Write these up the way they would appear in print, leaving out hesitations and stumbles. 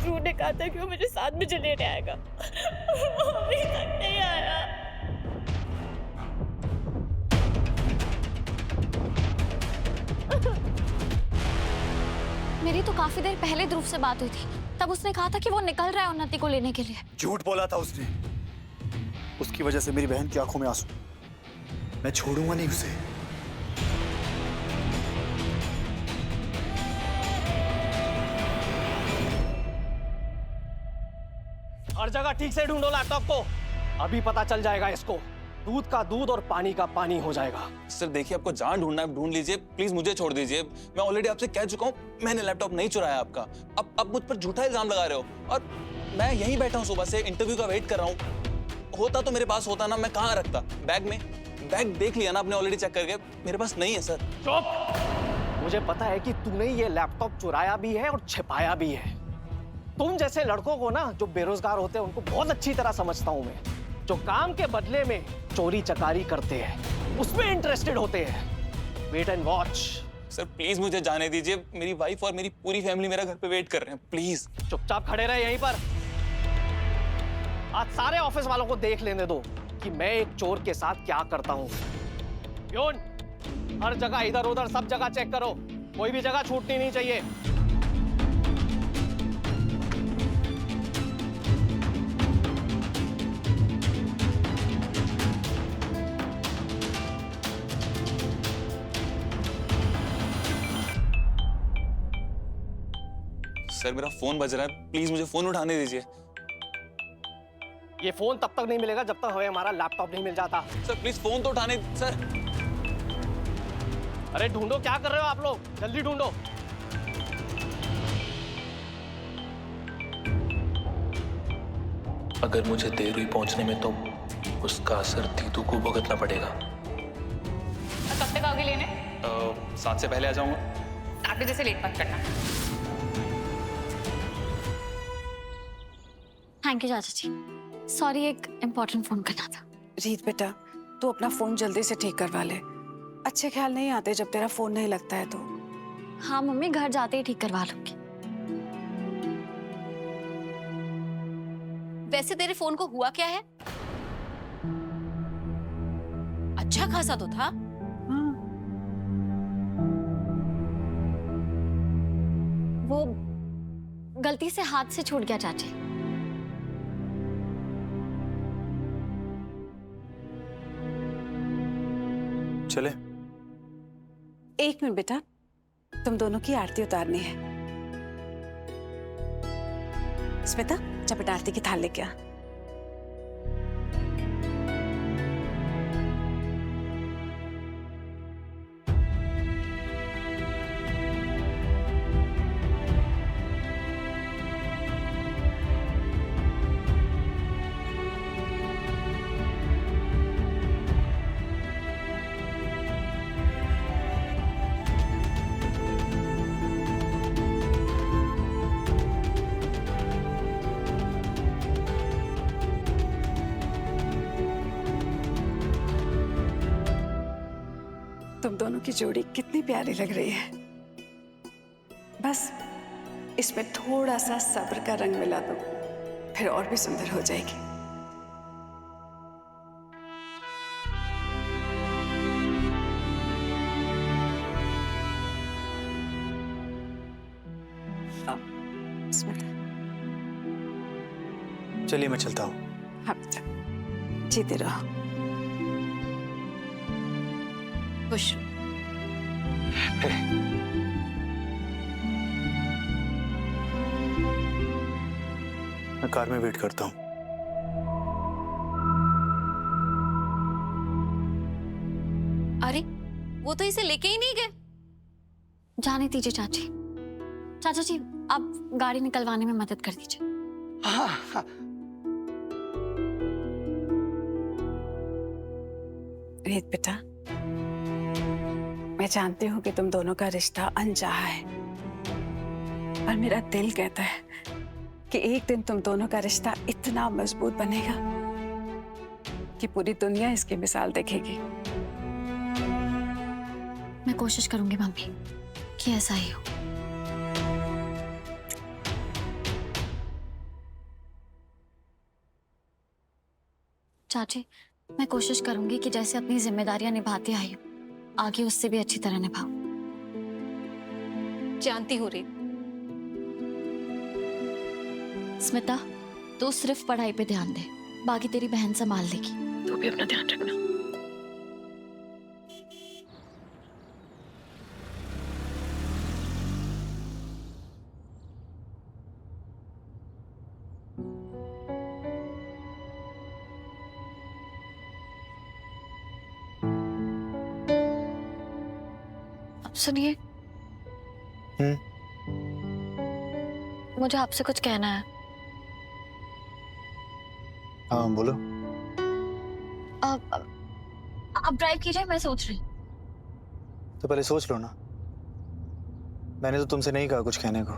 ध्रुव ने कहा था कि वो मुझे साथ में लेने आएगा। वो अभी तक नहीं आया। मेरी तो काफी देर पहले ध्रुव से बात हुई थी, तब उसने कहा था कि वो निकल रहा है उन्नति को लेने के लिए। झूठ बोला था उसने। उसकी वजह से मेरी बहन की आंखों में आंसू। मैं छोड़ूंगा नहीं उसे। हर जगह ठीक से ढूंढो लैपटॉप को, अभी पता चल जाएगा इसको। दूध का दूध और पानी का पानी हो जाएगा। सर देखिए, आपको जहां ढूंढना है ढूंढ लीजिए, प्लीज मुझे छोड़ दीजिए। मैं ऑलरेडी आपसे कह चुका हूँ, मैंने लैपटॉप नहीं चुराया आपका। अब मुझ पर झूठा इल्जाम लगा रहे हो, और मैं यहीं बैठा हूँ सुबह से, इंटरव्यू का वेट कर रहा हूँ। होता तो मेरे पास होता ना, मैं कहाँ रखता बैग में। बैग देख लिया ना आपने ऑलरेडी चेक करके, मेरे पास नहीं है सर। चुप! मुझे पता है कि तूने ये लैपटॉप चुराया भी है और छिपाया भी है। तुम जैसे लड़कों को ना, जो बेरोजगार होते हैं, उनको बहुत अच्छी तरह समझता हूं मैं। जो काम के बदले में चोरी चकारी करते हैं, उसमें इंटरेस्टेड होते हैं। Wait and watch. Sir please मुझे जाने दीजिए, मेरी वाइफ और मेरी पूरी फैमिली मेरा घर पे वेट कर रहे हैं, प्लीज। चुपचाप खड़े रहे यहीं पर। आज सारे ऑफिस वालों को देख लेने दो कि मैं एक चोर के साथ क्या करता हूं। प्यून, हर जगह इधर उधर सब जगह चेक करो, कोई भी जगह छूटनी नहीं चाहिए। सर मेरा फोन बज रहा है, प्लीज मुझे फोन उठाने दीजिए। ये फोन तब तक नहीं मिलेगा जब तक हमें हमारा लैपटॉप नहीं मिल जाता। सर प्लीज फोन तो उठाने सर। अरे ढूंढो, क्या कर रहे हो आप लोग, जल्दी ढूंढो। अगर मुझे देर हुई पहुंचने में तो उसका असर दीदू को भुगतना पड़ेगा। कब तक आओगे लेने? 7 से पहले आ जाऊंगा। 8 बजे से लेट मत करना। थैंक यू चाचा जी। सॉरी, एक इम्पोर्टेंट फोन करना था। रीत बेटा, तू अपना फोन जल्दी से ठीक करवा ले। अच्छे ख्याल नहीं आते जब तेरा फोन नहीं लगता है तो। हाँ मम्मी, घर जाते ही ठीक करवा लूंगी। वैसे तेरे फोन को हुआ क्या है? अच्छा खासा तो था। वो गलती से हाथ से छूट गया चाची। चले? एक मिनट बेटा, तुम दोनों की आरती उतारनी है। स्मिता, चपट आरती की थाल लेके आ। तुम दोनों की जोड़ी कितनी प्यारी लग रही है। बस इसमें थोड़ा सा सब्र का रंग मिला दो, फिर और भी सुंदर हो जाएगी। स्मिता, चलिए मैं चलता हूँ। हाँ बेटा, जीते रहो। खुश। मैं कार में वेट करता हूँ। अरे वो तो इसे लेके ही नहीं गए। जाने दीजिए चाची। चाचा जी, आप गाड़ी निकलवाने में मदद कर दीजिए। हाँ। रीत बेटा, मैं जानती हूँ कि तुम दोनों का रिश्ता अनचाहा है, पर मेरा दिल कहता है कि एक दिन तुम दोनों का रिश्ता इतना मजबूत बनेगा कि पूरी दुनिया इसकी मिसाल देखेगी। मैं कोशिश करूंगी मम्मी कि ऐसा ही हो। चाची, मैं कोशिश करूंगी कि जैसे अपनी जिम्मेदारियां निभाती आई हूँ आगे उससे भी अच्छी तरह निभाऊं। जानती हूँ रीत। स्मिता, तू सिर्फ पढ़ाई पे ध्यान दे, बाकी तेरी बहन संभाल लेगी। तू भी अपना ध्यान रखना। अब सुनिए, मुझे आपसे कुछ कहना है। हाँ बोलो। आप ड्राइव कीजिए, मैं सोच रही। तो पहले सोच लो ना। मैंने तो तुमसे नहीं कहा कुछ कहने को।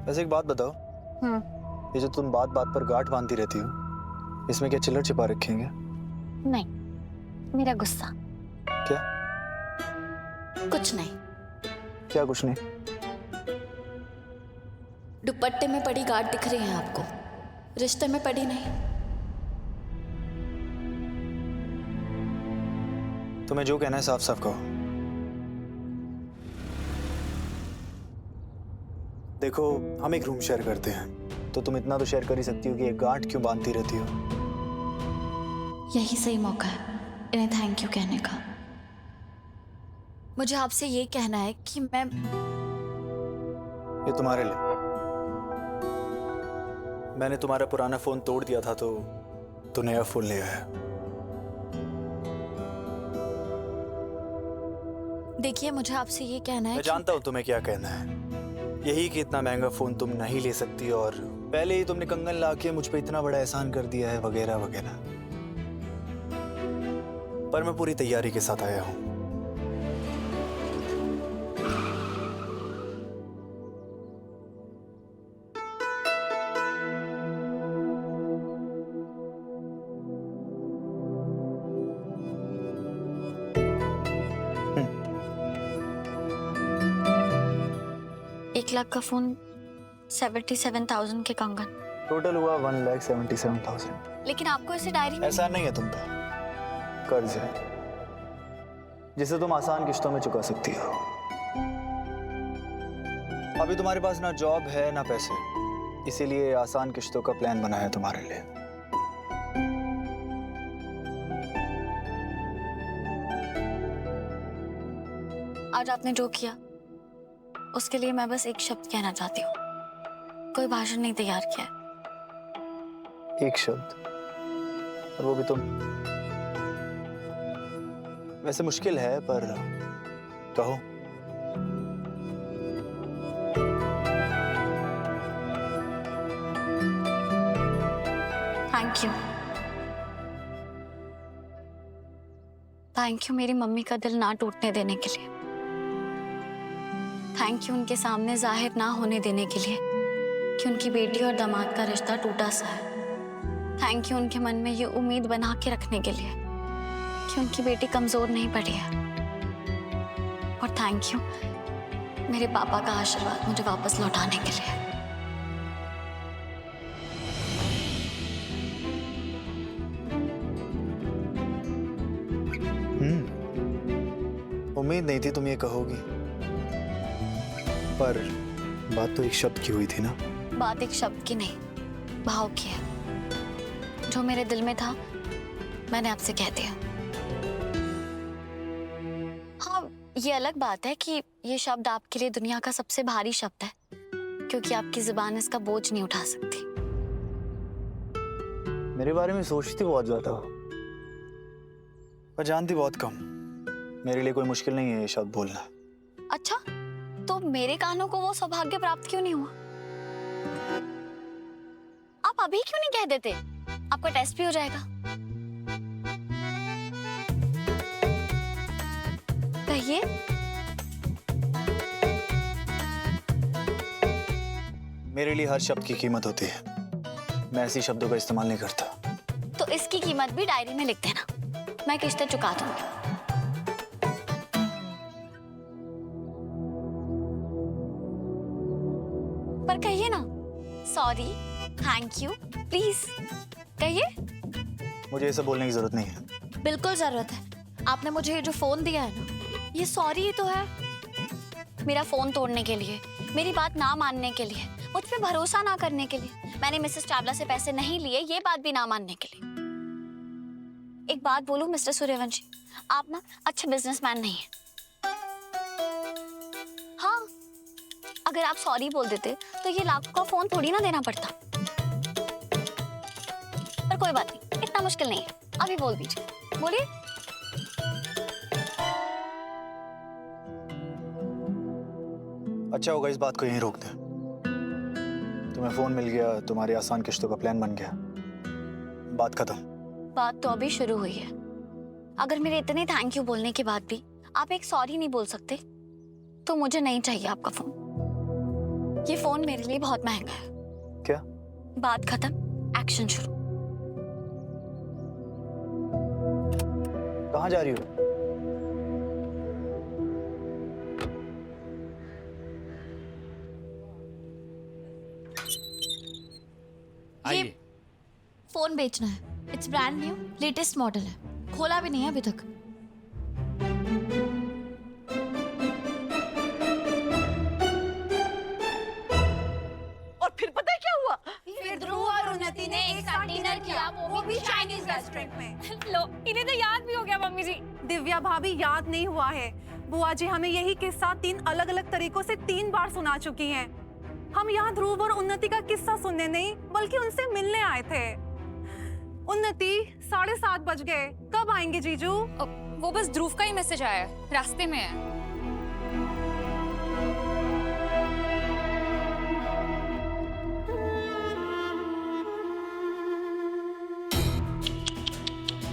वैसे एक बात बताओ, ये जो तुम बात बात पर गांठ बांधती रहती हो, इसमें क्या चिल्लर छिपा रखेंगे? नहीं, मेरा गुस्सा। क्या? कुछ नहीं। क्या कुछ नहीं? दुपट्टे में पड़ी गांठ दिख रही है आपको, रिश्ते में पड़ी नहीं। तुम्हें जो कहना है साफ साफ कहो। देखो, हम एक रूम शेयर करते हैं, तो तुम इतना तो शेयर कर ही सकती हो कि एक गांठ क्यों बांधती रहती हो? यही सही मौका है इन्हें थैंक यू कहने का। मुझे आपसे ये कहना है कि मैं ये तुम्हारे लिए। मैंने तुम्हारा पुराना फोन तोड़ दिया था तो नया फोन ले आया। देखिए, मुझे आपसे ये कहना है मैं जानता हूं तुम्हें क्या कहना है, यही कि इतना महंगा फोन तुम नहीं ले सकती और पहले ही तुमने कंगन लाके मुझ पे इतना बड़ा एहसान कर दिया है वगैरह वगैरह। पर मैं पूरी तैयारी के साथ आया हूं। $1 लाख का फोन, 77,000 के कंगन। टोटल हुआ 1,77,000। लेकिन आपको इसे डायरी में ऐसा नहीं है तुम पे, कर्ज है जिसे तुम आसान किश्तों में चुका सकती हो। अभी तुम्हारे पास ना जॉब है ना पैसे, इसीलिए आसान किश्तों का प्लान बनाया तुम्हारे लिए। आज आपने जो किया उसके लिए मैं बस एक शब्द कहना चाहती हूँ। कोई भाषण नहीं तैयार किया है। एक शब्द, और वो भी तुम। वैसे मुश्किल है पर कहो। Thank you. थैंक यू मेरी मम्मी का दिल ना टूटने देने के लिए। थैंक यू उनके सामने जाहिर ना होने देने के लिए कि उनकी बेटी और दामाद का रिश्ता टूटा सा है। थैंक यू उनके मन में ये उम्मीद बना के रखने के लिए कि उनकी बेटी कमजोर नहीं पड़ी है। और थैंक यू मेरे पापा का आशीर्वाद मुझे वापस लौटाने के लिए। उम्मीद नहीं थी तुम ये कहोगी, पर बात तो एक शब्द की हुई थी ना। बात एक शब्द की नहीं, भाव की है। जो मेरे दिल में था मैंने आपसे कह दिया। हाँ, ये अलग बात है कि ये शब्द आपके लिए दुनिया का सबसे भारी शब्द है, क्योंकि आपकी जुबान इसका बोझ नहीं उठा सकती। मेरे बारे में सोचती बहुत ज्यादा हो, पर जानती बहुत कम। मेरे लिए कोई मुश्किल नहीं है ये शब्द बोलना। अच्छा, तो मेरे कानों को वो सौभाग्य प्राप्त क्यों नहीं हुआ? आप अभी क्यों नहीं कह देते? आपका टेस्ट भी हो जाएगा। कहिए। मेरे लिए हर शब्द की कीमत होती है, मैं ऐसी शब्दों का इस्तेमाल नहीं करता। तो इसकी कीमत भी डायरी में लिख देना, मैं किश्तें चुका दूंगी। पर कहिए ना, सॉरी, थैंक यू, प्लीज कहिए। मुझे ये सब बोलने की जरूरत नहीं है। बिल्कुल जरूरत है। आपने मुझे ये जो फोन दिया है ना, ये सॉरी ही तो है। मेरा फोन तोड़ने के लिए, मेरी बात ना मानने के लिए, मुझ पे भरोसा ना करने के लिए। मैंने मिसेस चावला से पैसे नहीं लिए, ये बात भी ना मानने के लिए। एक बात बोलूं मिस्टर सूर्यवंशी, आप ना अच्छे बिजनेसमैन नहीं हैं। हाँ, अगर आप सॉरी बोल देते तो ये लाखों का फोन थोड़ी ना देना पड़ता। पर कोई बात नहीं, इतना मुश्किल नहीं है। अभी बोल दीजिए, बोलिए। अच्छा होगा इस बात को यहीं रोक दें। तुम्हें फोन मिल गया, तुम्हारी आसान किश्तों का प्लान बन गया, बात खत्म। बात तो अभी शुरू हुई है। अगर मेरे इतने थैंक यू बोलने के बाद भी आप एक सॉरी नहीं बोल सकते, तो मुझे नहीं चाहिए आपका फोन। ये फोन मेरे लिए बहुत महंगा है। क्या? बात खत्म, एक्शन शुरू। कहाँ जा रही हो? ये फोन बेचना है। It's brand new, latest model है, खोला भी नहीं है अभी तक। और फिर पता है क्या हुआ? फिर ध्रुव और उन्नति ने एक साथ डिनर किया, वो भी चाइनीज रेस्टोरेंट में। लो, इन्हें तो याद भी हो गया मम्मी जी। दिव्या भाभी, याद नहीं हुआ है। बुआ जी हमें यही किस्सा 3 अलग-अलग तरीकों से 3 बार सुना चुकी हैं। हम यहाँ ध्रुव और उन्नति का किस्सा सुनने नहीं, बल्कि उनसे मिलने आए थे। उन्नति, 7:30 बज गए, कब आएंगे जीजू? वो बस ध्रुव का ही मैसेज आया है, रास्ते में है।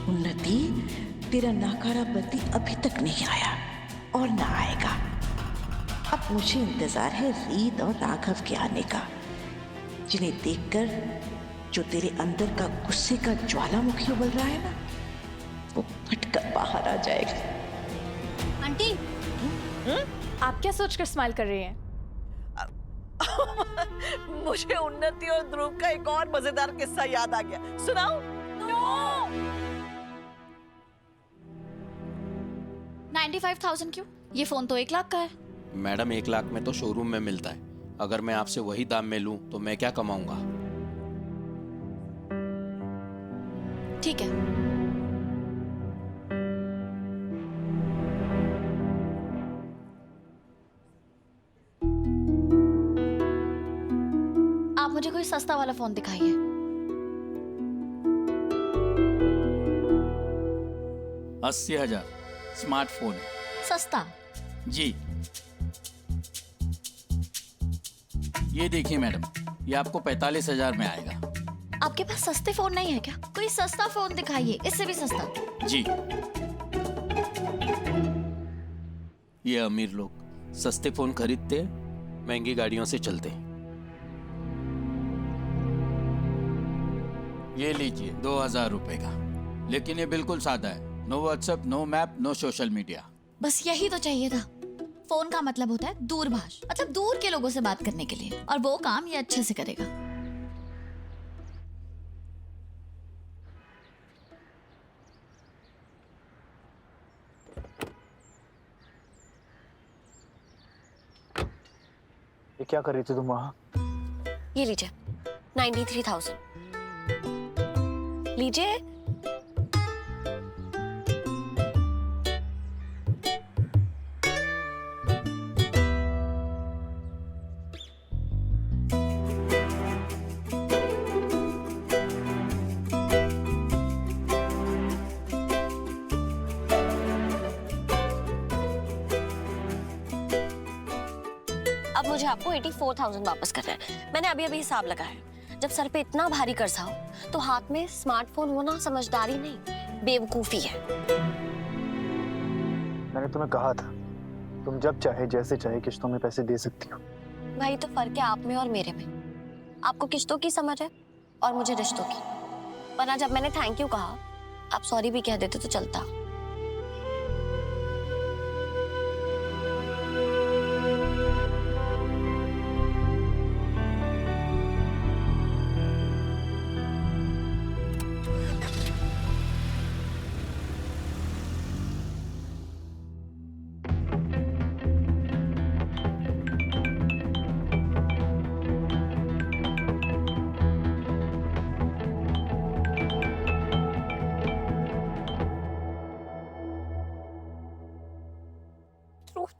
उन्नति, तेरा नाकारा पति अभी तक नहीं आया और ना आएगा। अब मुझे इंतजार है रीत और राघव के आने का, जिन्हें देखकर जो तेरे अंदर का गुस्से का ज्वालामुखी उबल रहा है ना, वो फटकर बाहर आ जाएगा। आंटी, आप क्या सोचकर स्माइल कर रही हैं? मुझे उन्नति और ध्रुव का एक और मजेदार किस्सा याद आ गया, सुनाऊं? 95,000 क्यों? ये फोन तो 1 लाख का है। मैडम 1 लाख में तो शोरूम में मिलता है। अगर मैं आपसे वही दाम में लूं तो मैं क्या कमाऊंगा? ठीक है, आप मुझे कोई सस्ता वाला फोन दिखाइए। 80,000 स्मार्टफोन है। सस्ता? जी, ये देखिए मैडम, ये आपको 45,000 में आएगा। आपके पास सस्ते फोन नहीं है क्या? कोई सस्ता फोन दिखाइए, इससे भी सस्ता। जी, ये अमीर लोग सस्ते फोन खरीदते हैं, महंगी गाड़ियों से चलते हैं। ये लीजिए 2,000 रुपए का, लेकिन ये बिल्कुल सादा है। No WhatsApp, no map, no social media. बस यही तो चाहिए था। फोन का मतलब होता है दूरभाष, मतलब दूर के लोगों से बात करने के लिए, और वो काम ये अच्छे से करेगा। ये क्या कर रही थी तुम वहाँ? ये लीजिए 93,000 लीजिए। अब मुझे आपको 84,000 वापस करना है। मैंने अभी अभी हिसाब लगाया है। जब सर पे इतना भारी कर्जा हो तो हाथ में स्मार्टफोन होना समझदारी नहीं, बेवकूफी है। मैंने तुम्हें कहा था, तुम जब चाहे जैसे चाहे किश्तों में पैसे दे सकती हो। भाई तो फर्क है आप में और मेरे में। आपको किश्तों की समझ है और मुझे रिश्तों की। वरना जब मैंने थैंक यू कहा, आप सॉरी भी कह देते तो चलता।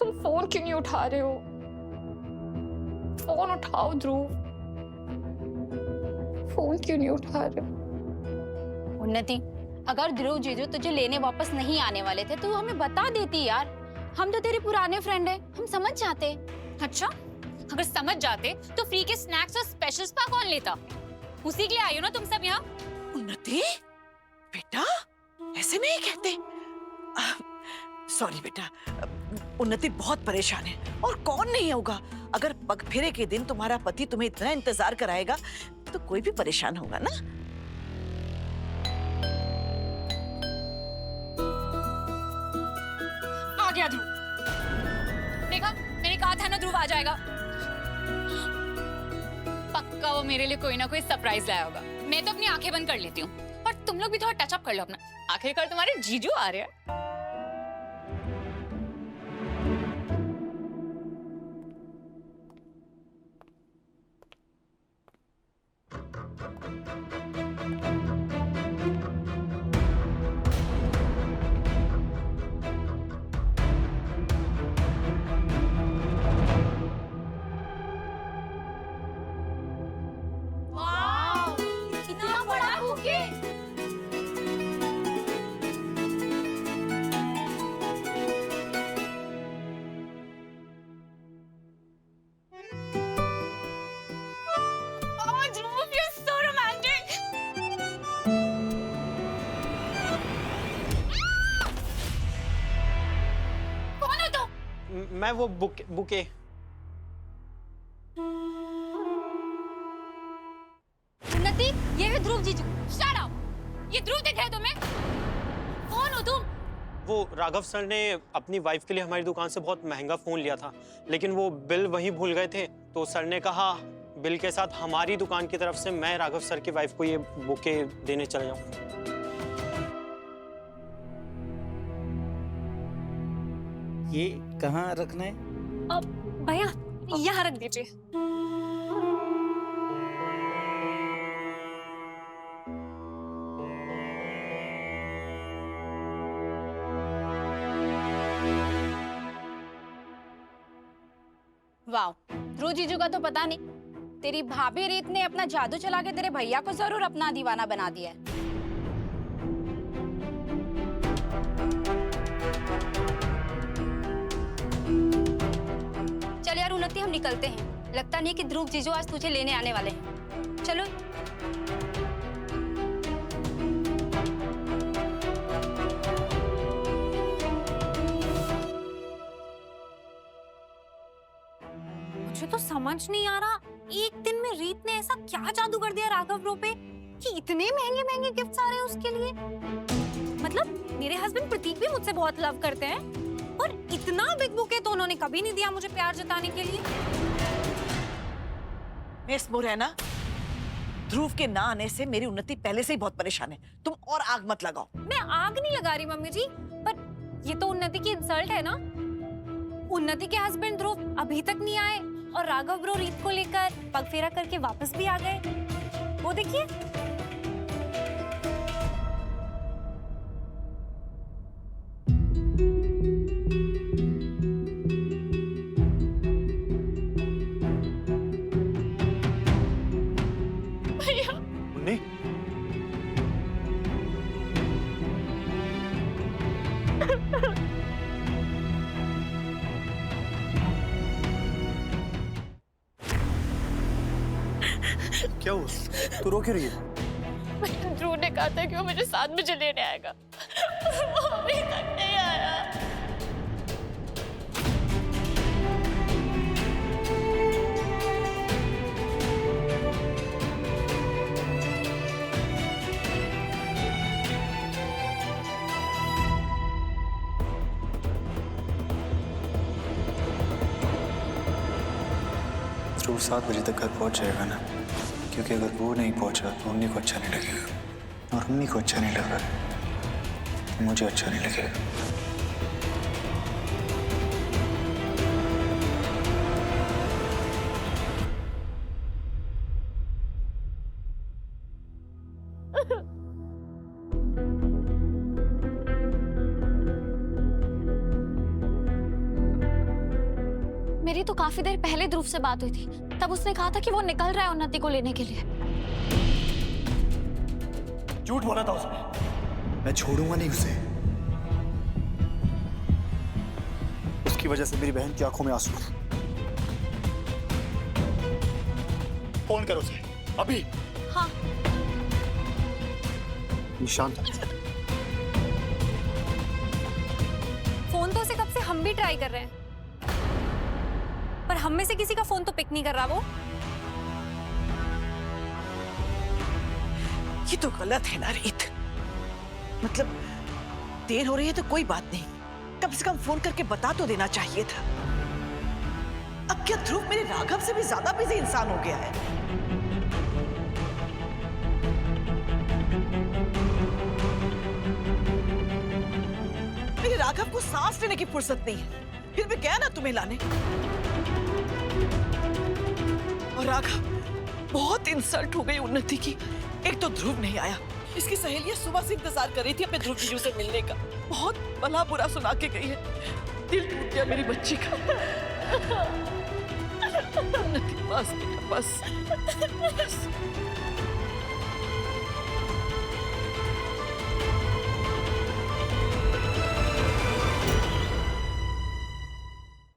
तुम फोन क्यों नहीं उठा रहे हो? फोन उठाओ ध्रुव, फोन क्यों नहीं उठा रहे हो? उन्नति, अगर ध्रुव जीजू तुझे लेने वापस नहीं आने वाले थे तो हमें बता देती यार। हम तो तेरे पुराने फ्रेंड हैं, हम समझ जाते। अच्छा, अगर समझ जाते तो फ्री के स्नैक्स और स्पेशल स्पा कौन लेता? उसी के लिए आई हो ना तुम सब यहाँ? उन्नति बेटा, ऐसे नहीं कहते। सॉरी बेटा, उन्नति बहुत परेशान है और कौन नहीं होगा। अगर पगफेरे के दिन तुम्हारा पति तुम्हें इतना इंतजार कराएगा तो कोई भी परेशान होगा ना। आ गया ध्रुव। देखा, मैंने कहा था ना ध्रुव आ जाएगा। पक्का वो मेरे लिए कोई ना कोई सरप्राइज लाया होगा। मैं तो अपनी आंखें बंद कर लेती हूँ और तुम लोग भी थोड़ा टच अप कर लो अपना। आखिरकार तुम्हारे जीजू आ रहे हैं। इतना बड़ा bouquet. Oh, Dhruv, you're so romantic. कौन हो तुम? मैं वो बुके। उन्नति, ये है ध्रुव जीजू। Shut up. ये ध्रुव दिख रहा है तुम्हें? कौन हो तुम? वो राघव सर ने अपनी वाइफ के लिए हमारी दुकान से बहुत महंगा फोन लिया था, लेकिन वो बिल वहीं भूल गए थे। तो सर ने कहा बिल के साथ हमारी दुकान की तरफ से मैं राघव सर की वाइफ को ये बुके देने चले जाऊं। ये कहाँ रखना है? अब भैया यहाँ रख दीजिए। वाह, ध्रुव जीजू का तो पता नहीं, तेरी भाभी रीत ने अपना जादू चला के तेरे भैया को जरूर अपना दीवाना बना दिया है। चल यार उन्नति, हम निकलते हैं। लगता नहीं कि ध्रुव जीजू आज तुझे लेने आने वाले हैं। चलो। मुझे तो समझ नहीं आ रहा, एक दिन में रीत ने ऐसा क्या जादू कर दिया राघव ब्रो पे कि इतने महंगे महंगे गिफ्ट्स आ रहे हैं उसके लिए। मतलब मेरे हस्बैंड प्रतीक भी मुझसे बहुत लव करते हैं और इतना बिग बुके तो उन्होंने कभी नहीं दिया मुझे प्यार जताने के लिए। मिस मुरैना, ध्रुव के ना आने से मेरी उन्नति पहले से ही बहुत परेशान है। तुम और आग मत लगाओ। मैं आग नहीं लगा रही मम्मी जी, पर ये तो उन्नति की इंसल्ट है ना। उन्नति के हस्बैंड ध्रुव अभी तक नहीं आए और राघव ब्रो रीत को लेकर पगफेरा करके वापस भी आ गए। वो देखिए। भैया मुन्नी, क्या हुआ? तू रो क्यों रही है? ध्रुव ने कहा था कि वो मुझे 7 बजे लेने आएगा। वो अभी तक नहीं आया। ध्रुव 7 बजे तक घर पहुंच जाएगा ना, क्योंकि अगर वो नहीं पहुंचा तो उन्हीं को अच्छा नहीं लगेगा और उन्हीं को अच्छा नहीं लगा तो मुझे अच्छा नहीं लगेगा। मेरी तो काफी देर पहले ध्रुव से बात हुई थी। तब उसने कहा था कि वो निकल रहा है उन्नति को लेने के लिए। झूठ बोला था उसने। मैं छोड़ूंगा नहीं उसे। उसकी वजह से मेरी बहन की आंखों में आंसू। फोन करो उसे अभी। हाँ। निशांत फोन तो उसे कब से हम भी ट्राई कर रहे हैं, पर हम में से किसी का फोन तो पिक नहीं कर रहा वो। ये तो गलत है ना रीत। मतलब देर हो रही है तो कोई बात नहीं, कम से कम फोन करके बता तो देना चाहिए था। अब क्या ध्रुव मेरे राघव से भी ज्यादा बिजी इंसान हो गया है? मेरे राघव को सांस लेने की फुर्सत नहीं है, फिर भी गया ना तुम्हें लाने। और राघव बहुत इंसल्ट हो गई उन्नति की। एक तो ध्रुव नहीं आया, इसकी सहेलियां सुबह से इंतजार कर रही थी अपने ध्रुव जीजू से मिलने का। बहुत भला बुरा सुना के गई है। दिल टूट गया मेरी बच्ची का। उन्नति बस बेटा बस।